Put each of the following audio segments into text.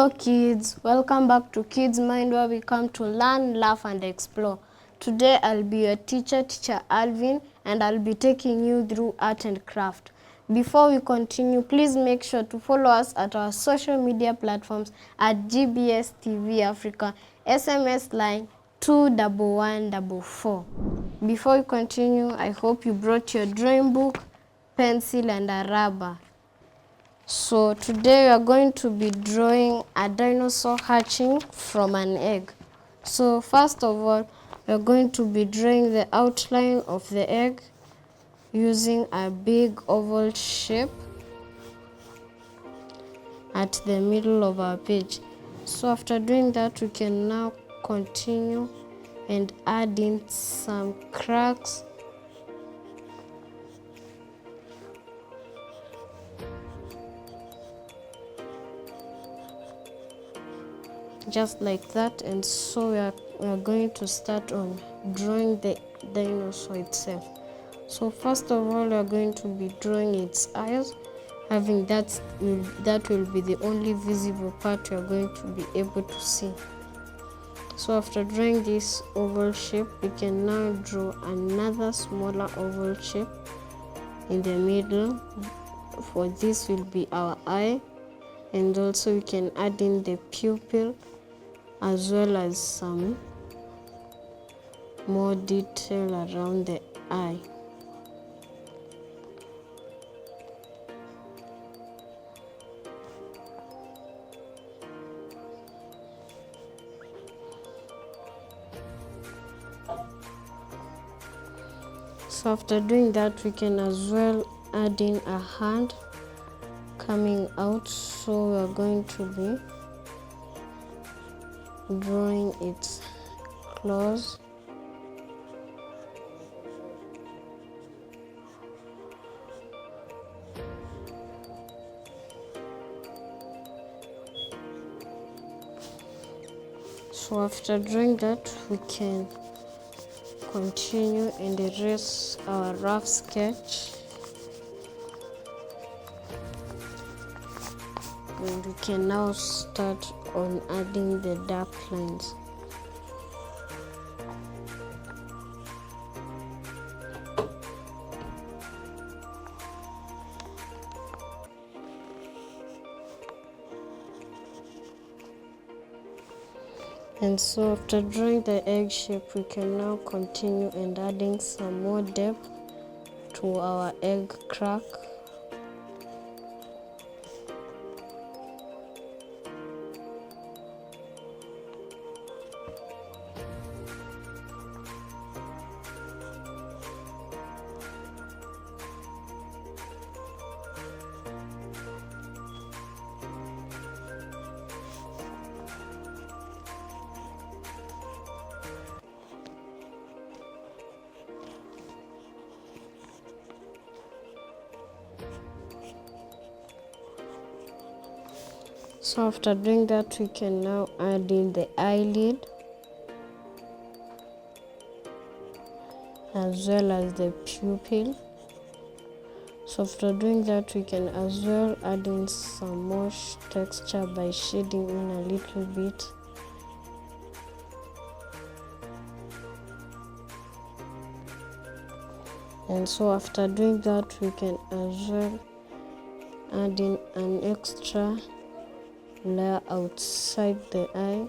Hello kids, welcome back to Kids Mind, where we come to learn, laugh and explore. Today I'll be your teacher Alvin, and I'll be taking you through art and craft. Before we continue, please make sure to follow us at our social media platforms at GBS TV Africa, SMS line 21144. Before we continue, I hope you brought your drawing book, pencil and a rubber. So today we are going to be drawing a dinosaur hatching from an egg. So first of all, we are going to be drawing the outline of the egg using a big oval shape at the middle of our page. So after doing that, we can now continue and add in some cracks just like that. And so we are going to start on drawing the dinosaur itself. So first of all, we are going to be drawing its eyes, having that will be the only visible part we are going to be able to see. So after drawing this oval shape, we can now draw another smaller oval shape in the middle. For this will be our eye, and also we can add in the pupil as well as some more detail around the eye. So after doing that, we can as well add in a hand coming out. So we are going to be drawing its claws. So after drawing that, we can continue and erase our rough sketch, and we can now start on adding the dark lines. And so after drawing the egg shape, we can now continue and adding some more depth to our egg crack. So after doing that, we can now add in the eyelid as well as the pupil. So after doing that, we can as well add in some more texture by shading in a little bit. And so after doing that, we can as well add in an extra layer outside the eye,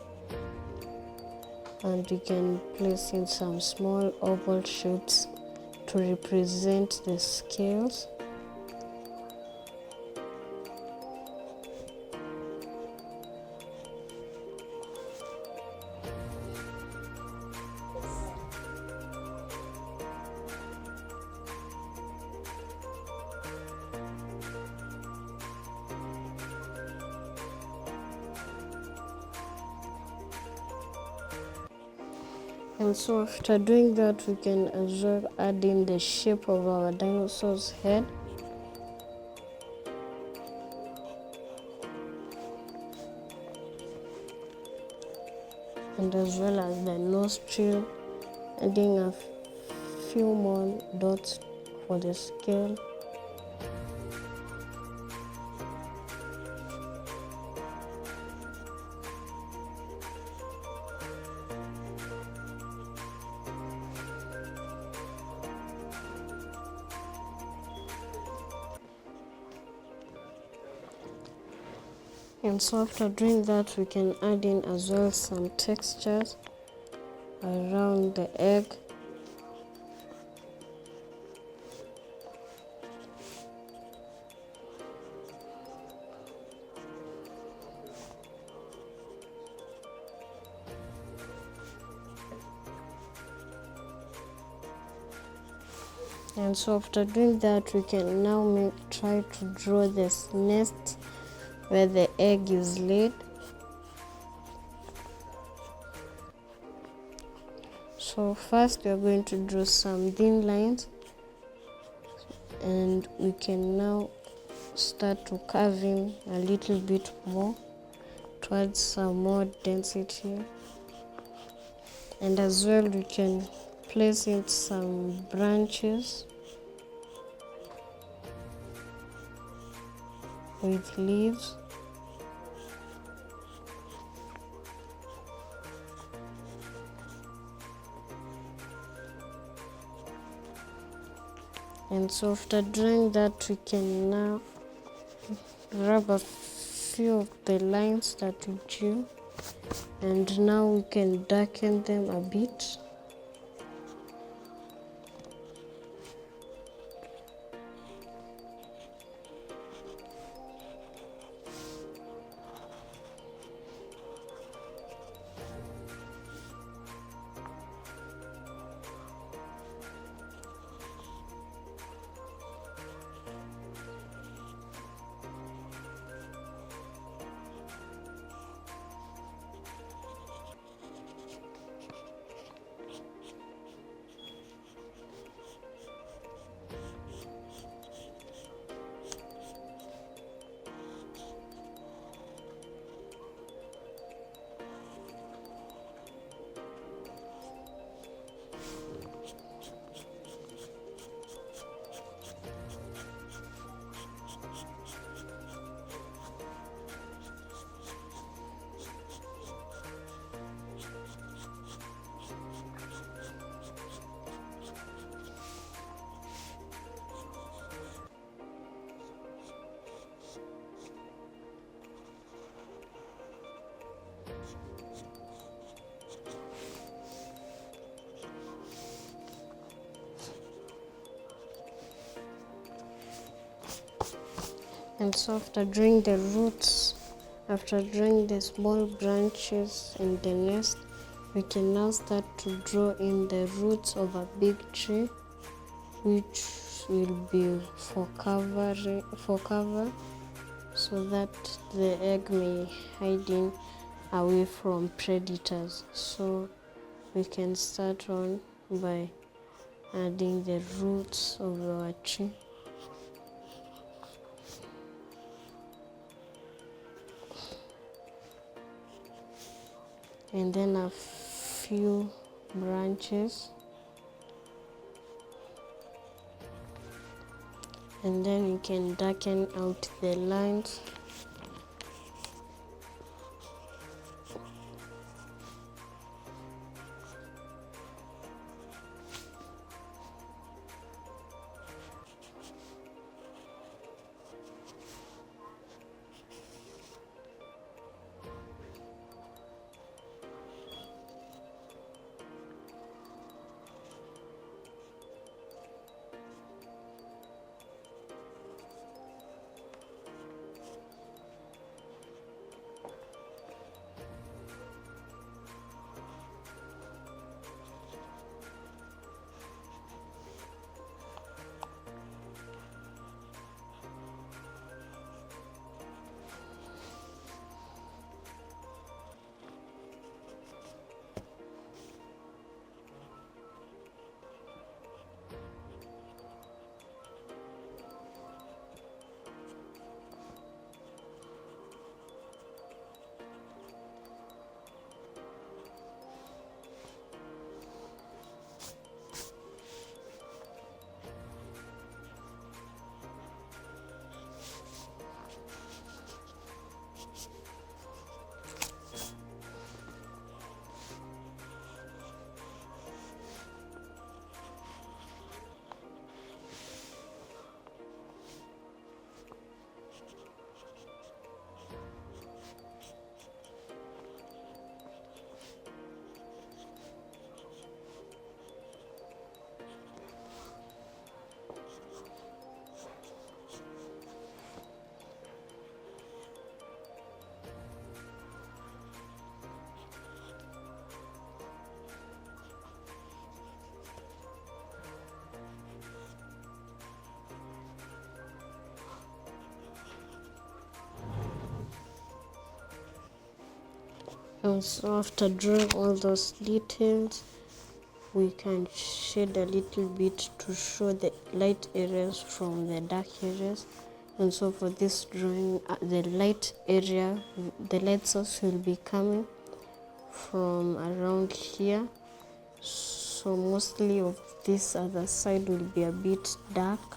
and we can place in some small oval shapes to represent the scales. And so after doing that, we can as well add in the shape of our dinosaur's head. And as well as the nostril, adding a few more dots for the scale. And so after doing that, we can add in as well some textures around the egg. And so after doing that, we can now try to draw this nest where the egg is laid. So first we are going to draw some thin lines, and we can now start to carve in a little bit more to add some more density. And as well, we can place in some branches with leaves. And so after drawing that, we can now grab a few of the lines that we drew, and now we can darken them a bit. And so after drawing the roots, after drawing the small branches in the nest, we can now start to draw in the roots of a big tree, which will be for cover, so that the egg may hide in away from predators. So we can start on by adding the roots of our tree. And then a few branches, and then you can darken out the lines. And so after drawing all those details, we can shade a little bit to show the light areas from the dark areas. And so for this drawing, the light area, the light source will be coming from around here. So mostly of this other side will be a bit dark.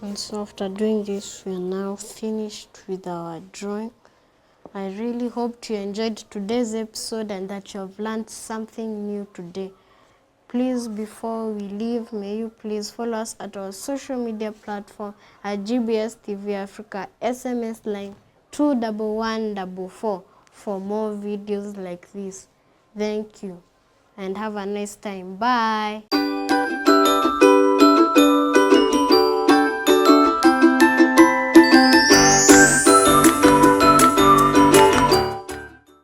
And so after doing this, we are now finished with our drawing. I really hope you enjoyed today's episode and that you have learned something new today. Please, before we leave, may you please follow us at our social media platform at GBS TV Africa, SMS line 21144 for more videos like this. Thank you and have a nice time. Bye.